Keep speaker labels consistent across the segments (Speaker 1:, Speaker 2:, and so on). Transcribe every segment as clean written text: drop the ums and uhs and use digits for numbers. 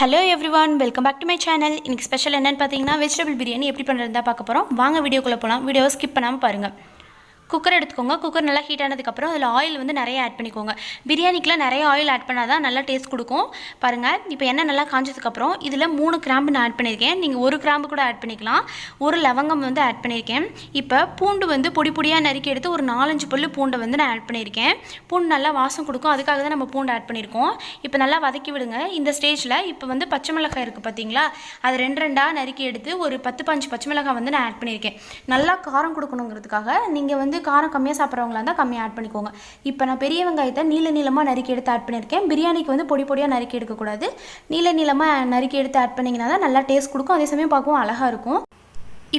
Speaker 1: Hello everyone, welcome back to my channel. இன்னைக்கு special என்னன்னு பார்த்தீங்கன்னா வெஜிடபிள் பிரியாணி எப்படி பண்ணுறதுதான் பார்க்க போகிறோம். வாங்க வீடியோக்குள்ளே போகலாம். வீடியோவை ஸ்கிப் பண்ணாமல் பாருங்கள். குக்கர் எடுத்துக்கோங்க. குக்கர் நல்லா ஹீட் ஆனதுக்கப்புறம் அதில் ஆயில் வந்து நிறைய ஆட் பண்ணிக்கோங்க. பிரியாணிக்கெலாம் நிறைய ஆயில் ஆட் பண்ணால் தான் நல்லா டேஸ்ட் கொடுக்கும். பாருங்கள், இப்போ எண்ணெய் நல்லா காஞ்சதுக்கப்புறம் இதில் 3 கிராம்பு நான் ஆட் பண்ணியிருக்கேன். நீங்கள் 1 கிராம்பு கூட ஆட் பண்ணிக்கலாம். 1 லவங்கம் வந்து ஆட் பண்ணியிருக்கேன். இப்போ பூண்டு வந்து பொடி பொடியாக நறுக்கி எடுத்து ஒரு 4-5 பல்லு பூண்டை வந்து நான் ஆட் பண்ணியிருக்கேன். பூண்டு நல்லா வாசம் கொடுக்கும், அதுக்காக தான் நம்ம பூண்டு ஆட் பண்ணியிருக்கோம். இப்போ நல்லா வதக்கி விடுங்க. இந்த ஸ்டேஜில் இப்போ வந்து பச்சை மிளகாய் இருக்குது பார்த்தீங்களா, அது 2 நறுக்கி எடுத்து ஒரு 10-15 பச்சை மிளகாய் வந்து நான் ஆட் பண்ணியிருக்கேன். நல்லா காரம் கொடுக்கணுங்கிறதுக்காக நீங்கள் வந்து காரம் கம்மியாக சாப்பிட்றவங்களா இருந்தால் கம்மியாக ஆட் பண்ணிக்கோங்க. இப்போ நான் பெரிய வெங்காயத்தை நீளமாக நறுக்கி எடுத்து ஆட் பண்ணியிருக்கேன். பிரியாணிக்கு வந்து பொடி பொடியாக நறுக்கி எடுக்கக்கூடாது, நீளமாக நறுக்கி எடுத்து ஆட் பண்ணிங்கன்னா தான் நல்லா டேஸ்ட் கொடுக்கும், அதே சமயம் பார்க்கவும் அழகாக இருக்கும்.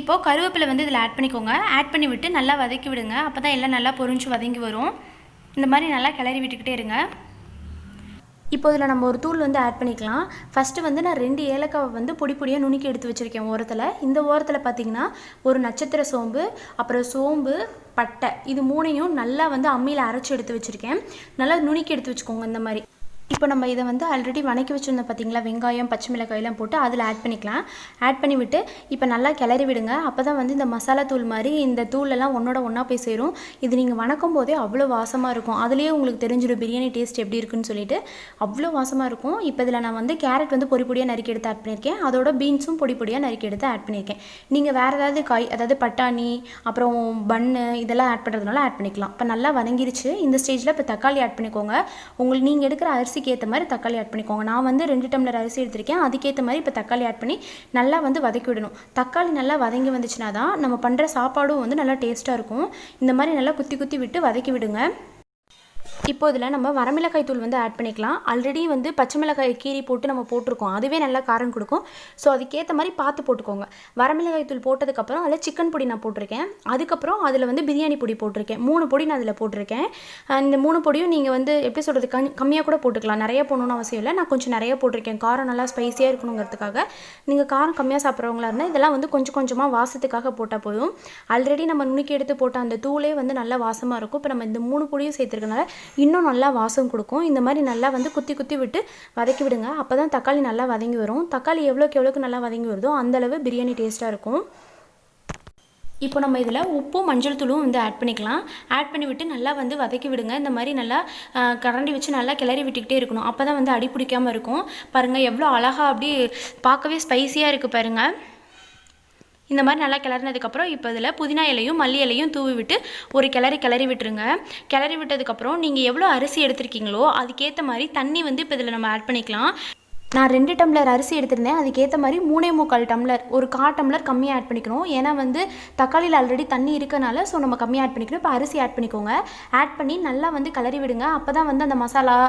Speaker 1: இப்போது கருவேப்பிலை வந்து இதில் ஆட் பண்ணிக்கோங்க. ஆட் பண்ணி விட்டு நல்லா வதக்கி விடுங்க. அப்போ தான் எல்லாம் நல்லா பொரிஞ்சு வதங்கி வரும். இந்த மாதிரி நல்லா கிளறி விட்டுக்கிட்டே இருங்க. இப்போ இதில் நம்ம ஒரு தூள் வந்து ஆட் பண்ணிக்கலாம். ஃபஸ்ட்டு வந்து நான் 2 ஏலக்காவை வந்து பொடி பொடியாக நுணுக்கி எடுத்து வச்சுருக்கேன் ஓரத்தில். இந்த ஓரத்தில் பார்த்திங்கன்னா ஒரு நட்சத்திர சோம்பு, அப்புறம் சோம்பு, பட்டை, இது 3ஐயும் நல்லா வந்து அம்மியில் அரைச்சி எடுத்து வச்சுருக்கேன். நல்லா நுணுக்கி எடுத்து வச்சுக்கோங்க இந்த மாதிரி. இப்போ நம்ம இதை வந்து ஆல்ரெடி வணக்கி வச்சுருந்தோம் பார்த்தீங்களா, வெங்காயம் பச்சை மிளகாயெல்லாம் போட்டு அதில் ஆட் பண்ணிக்கலாம். ஆட் பண்ணி விட்டு இப்போ நல்லா கிளறி விடுங்க. அப்போ தான் வந்து இந்த மசாலா தூள் மாதிரி இந்த தூளெல்லாம் ஒன்றா போய் சேரும். இது நீங்கள் வணக்கும் போதே அவ்வளோ வாசமாக இருக்கும். அதுலேயே உங்களுக்கு தெரிஞ்சிடும் பிரியாணி டேஸ்ட் எப்படி இருக்குன்னு சொல்லிட்டு. அவ்வளோ வாசமாக இருக்கும். இப்போ இதில் நான் வந்து கேரட் வந்து பொடி பொடியாக நறுக்கி எடுத்து ஆட் பண்ணியிருக்கேன். அதோட பீன்ஸும் பொடி பொடியாக நறுக்கி எடுத்து ஆட் பண்ணியிருக்கேன். நீங்கள் வேறு ஏதாவது காய், அதாவது பட்டாணி, அப்புறம் பன்னு, இதெல்லாம் ஆட் பண்ணுறதுனால ஆட் பண்ணிக்கலாம். இப்போ நல்லா வதங்கிருச்சு. இந்த ஸ்டேஜில் இப்போ தக்காளி ஆட் பண்ணிக்கோங்க. உங்களுக்கு நீங்கள் எடுக்கிற அரிசிக்கு ஏற்ற மாதிரி தக்காளி ஆட் பண்ணிக்கோங்க. நான் வந்து 2 டம்ளர் அரிசி எடுத்திருக்கேன். அதுக்கேற்ற மாதிரி இப்போ தக்காளி ஆட் பண்ணி நல்லா வந்து வதக்கி விடணும். தக்காளி நல்லா வதங்கி வந்துச்சுன்னா தான் நம்ம பண்ணுற சாப்பாடும் வந்து நல்லா டேஸ்ட்டாக இருக்கும். இந்த மாதிரி நல்லா குத்தி விட்டு வதக்கி விடுங்க. இப்போ இதில் நம்ம வரமிளகாய் தூள் வந்து ஆட் பண்ணிக்கலாம். ஆல்ரெடி வந்து பச்சை மிளகாய் கீரி போட்டு நம்ம போட்டிருக்கோம், அதுவே நல்லா காரம் கொடுக்கும். ஸோ அதுக்கேற்ற மாதிரி பார்த்து போட்டுக்கோங்க. வரமிளகாய் தூள் போட்டதுக்கப்புறம் அதில் சிக்கன் பொடி நான் போட்டிருக்கேன். அதுக்கப்புறம் அதில் வந்து பிரியாணி பொடி போட்டிருக்கேன். 3 பொடி நான் அதில் போட்டிருக்கேன். இந்த 3 பொடியும் நீங்கள் வந்து எப்படி சொல்கிறது, கம்மியாக கூட போட்டுக்கலாம். நிறைய போடணும்னு அவசியம் இல்லை. நான் கொஞ்சம் நிறைய போட்டிருக்கேன். காரம் நல்லா ஸ்பைஸியாக இருக்கணுங்கிறதுக்காக. நீங்கள் காரம் கம்மியாக சாப்பிட்றவங்களா இருந்தால் இதெல்லாம் வந்து கொஞ்சமாக வாசத்துக்காக போட்டால் போதும். ஆல்ரெடி நம்ம நுணுக்கி எடுத்து போட்ட அந்த தூளே வந்து நல்லா வாசமாக இருக்கும். இப்போ நம்ம இந்த 3 பொடியும் சேர்த்துருக்கனால இன்னும் நல்லா வாசம் கொடுக்கும். இந்த மாதிரி நல்லா வந்து குத்தி விட்டு வதக்கி விடுங்க. அப்போ தான் தக்காளி நல்லா வதங்கி வரும். தக்காளி எவ்வளோக்கு நல்லா வதங்கி வருதோ அந்தளவு பிரியாணி டேஸ்ட்டாக இருக்கும். இப்போ நம்ம இதில் உப்பும் மஞ்சள் தூளும் வந்து ஆட் பண்ணிக்கலாம். ஆட் பண்ணி விட்டு நல்லா வந்து வதக்கி விடுங்க. இந்த மாதிரி நல்லா கரண்டி வச்சு நல்லா கிளறி விட்டுக்கிட்டே இருக்கணும். அப்போ தான் வந்து அடி பிடிக்காமல் இருக்கும். பாருங்கள் எவ்வளோ அழகாக அப்படி பார்க்கவே ஸ்பைஸியாக இருக்குது பாருங்கள். இந்த மாதிரி நல்லா கிளறினதுக்கப்புறம் இப்போ இதில் புதினா இலையும் மல்லி இலையும் தூவி விட்டு ஒரு கிளறி விட்டுருங்க. கிளறி விட்டதுக்கப்புறம் நீங்கள் எவ்வளோ அரிசி எடுத்துருக்கீங்களோ அதுக்கேற்ற மாதிரி தண்ணி வந்து இப்போ இதில் நம்ம ஆட் பண்ணிக்கலாம். நான் 2 டம்ளர் அரிசி எடுத்திருந்தேன். அதுக்கேற்ற மாதிரி 3.25 டம்ளர், ஒரு 1/4 டம்ளர் கம்மியாக ஆட் பண்ணிக்கணும். ஏன்னா வந்து தக்காளியில் ஆல்ரெடி தண்ணி இருக்கனால ஸோ நம்ம கம்மியாக ஆட் பண்ணிக்கணும். இப்போ அரிசி ஆட் பண்ணிக்கோங்க. ஆட் பண்ணி நல்லா வந்து கிளறி விடுங்க. அப்போ தான் வந்து அந்த மசாலா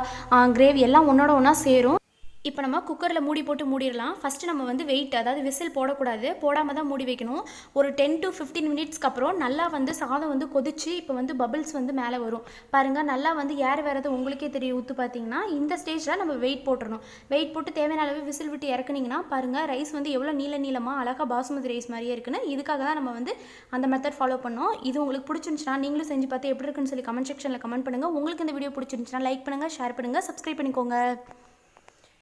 Speaker 1: கிரேவி எல்லாம் ஒன்றா சேரும். இப்போ நம்ம குக்கரில் மூடி போட்டு மூடிடலாம். ஃபஸ்ட்டு நம்ம வந்து வெயிட், அதாவது விசில் போடக்கூடாது, போடாமல் தான் மூடி வைக்கணும். ஒரு 10 to 15 மினிட்ஸ்க்கு அப்புறம் நல்லா வந்து சாதம் வந்து கொதிச்சு இப்போ வந்து பபிள்ஸ் வந்து மேலே வரும் பாருங்கள். நல்லா வந்து ஏர் வேறது உங்களுக்கே தெரியும். ஊற்று பார்த்தீங்கன்னா இந்த ஸ்டேஜில் நம்ம வெயிட் போட்டுடணும். வெயிட் போட்டு தேவையான அளவு விசில் விட்டு இறக்குனீங்கன்னா பாருங்கள் ரைஸ் வந்து எவ்வளோ நீளமாக அழகாக பாசுமதி ரைஸ் மாதிரியே இருக்குன்னு. இதுக்காக தான் நம்ம வந்து அந்த மெத்தட் ஃபாலோ பண்ணோம். இது உங்களுக்கு பிடிச்சிருந்துச்சுன்னா நீங்களும் செஞ்சு பார்த்து எப்படி இருக்குன்னு சொல்லி கமெண்ட் செக்ஷனில் கமெண்ட் பண்ணுங்கள். உங்களுக்கு இந்த வீடியோ பிடிச்சிருந்துச்சுன்னா லைக் பண்ணுங்கள், ஷேர் பண்ணுங்கள், சப்ஸ்கிரைப் பண்ணிக்கோங்க.